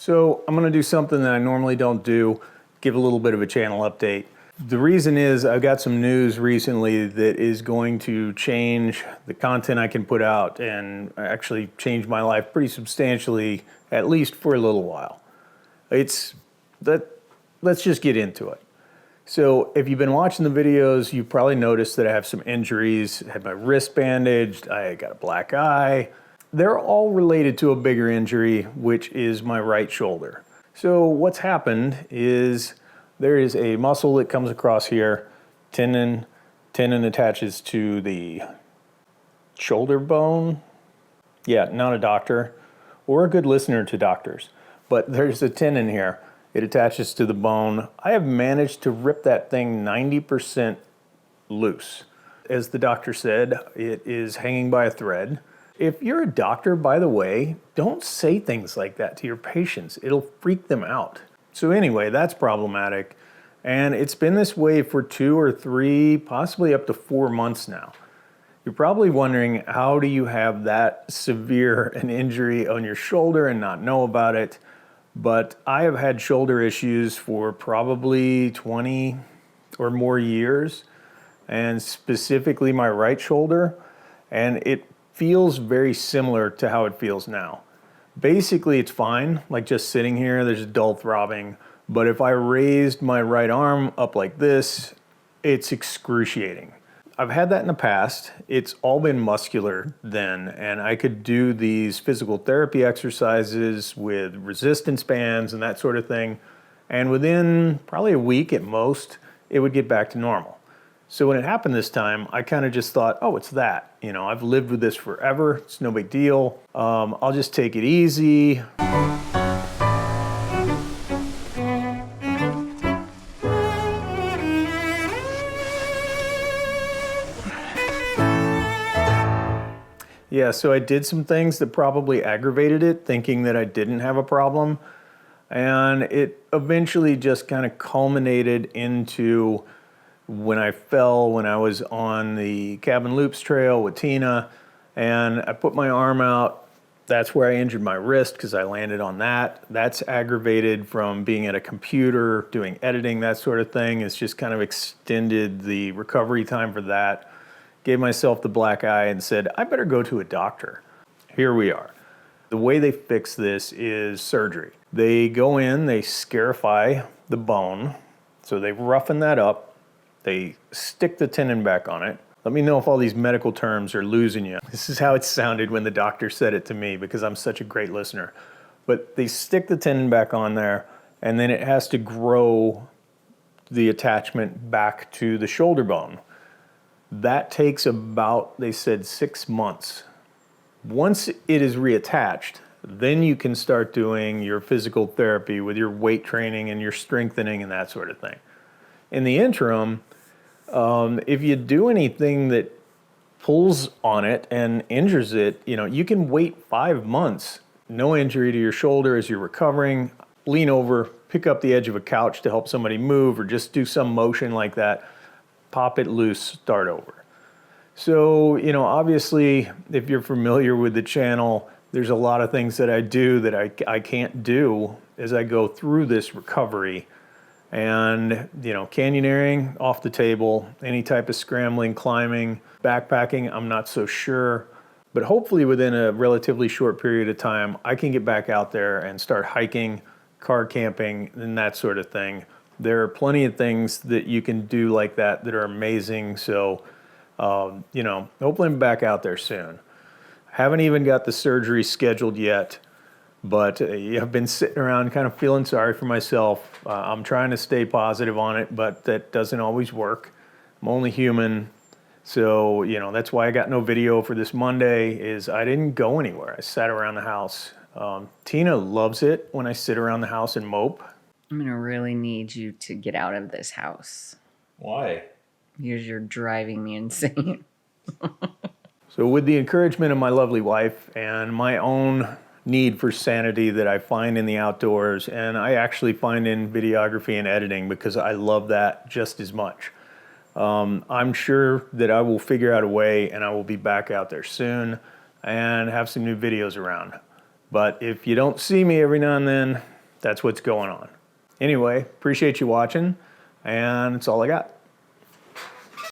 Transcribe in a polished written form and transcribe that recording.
So I'm gonna do something that I normally don't do, give a little bit of a channel update. The reason is I've got some news recently that is going to change the content I can put out and actually change my life pretty substantially, at least for a little while. Let's just get into it. So if you've been watching the videos, you've probably noticed that I have some injuries. I had my wrist bandaged, I got a black eye. They're all related to a bigger injury, which is my right shoulder. So what's happened is there is a muscle that comes across here, tendon attaches to the shoulder bone. Yeah, not a doctor or a good listener to doctors, but there's a tendon here. It attaches to the bone. I have managed to rip that thing 90% loose. As the doctor said, it is hanging by a thread. If you're a doctor, by the way, don't say things like that to your patients. It'll freak them out. So anyway, that's problematic. And it's been this way for 2 or 3, possibly up to 4 months now. You're probably wondering, how do you have that severe an injury on your shoulder and not know about it? But I have had shoulder issues for probably 20 or more years, and specifically my right shoulder, and it feels very similar to how it feels now. Basically, it's fine, like just sitting here, there's a dull throbbing, but if I raised my right arm up like this, it's excruciating. I've had that in the past. It's all been muscular then, and I could do these physical therapy exercises with resistance bands and that sort of thing, and within probably a week at most, it would get back to normal. So when it happened this time, I kind of just thought, oh, it's that. You know, I've lived with this forever. It's no big deal. I'll just take it easy. Yeah, so I did some things that probably aggravated it, thinking that I didn't have a problem. And it eventually just kind of culminated into when I fell when I was on the Cabin Loops trail with Tina, and I put my arm out. That's where I injured my wrist because I landed on that. That's aggravated from being at a computer, doing editing, that sort of thing. It's just kind of extended the recovery time for that. Gave myself the black eye and said, I better go to a doctor. Here we are. The way they fix this is surgery. They go in, they scarify the bone. So they roughen that up. They stick the tendon back on it. Let me know if all these medical terms are losing you. This is how it sounded when the doctor said it to me because I'm such a great listener. But they stick the tendon back on there, and then it has to grow the attachment back to the shoulder bone. That takes about, they said, 6 months. Once it is reattached, then you can start doing your physical therapy with your weight training and your strengthening and that sort of thing. In the interim, if you do anything that pulls on it and injures it, you know, you can wait 5 months, no injury to your shoulder as you're recovering, lean over, pick up the edge of a couch to help somebody move, or just do some motion like that, pop it loose, start over. So, you know, obviously, if you're familiar with the channel, there's a lot of things that I do that I can't do as I go through this recovery. And, you know, canyoneering off the table, any type of scrambling, climbing, backpacking, I'm not so sure. But hopefully within a relatively short period of time, I can get back out there and start hiking, car camping, and that sort of thing. There are plenty of things that you can do like that that are amazing. So, you know, hopefully I'm back out there soon. Haven't even got the surgery scheduled yet. But I've been sitting around kind of feeling sorry for myself. I'm trying to stay positive on it, but that doesn't always work. I'm only human. So, you know, that's why I got no video for this Monday, is I didn't go anywhere. I sat around the house. Tina loves it when I sit around the house and mope. I'm going to really need you to get out of this house. Why? Because you're driving me insane. So with the encouragement of my lovely wife and my own need for sanity that I find in the outdoors, and I actually find in videography and editing because I love that just as much. I'm sure that I will figure out a way and I will be back out there soon and have some new videos around. But if you don't see me every now and then, that's what's going on. Anyway, appreciate you watching, and that's all I got.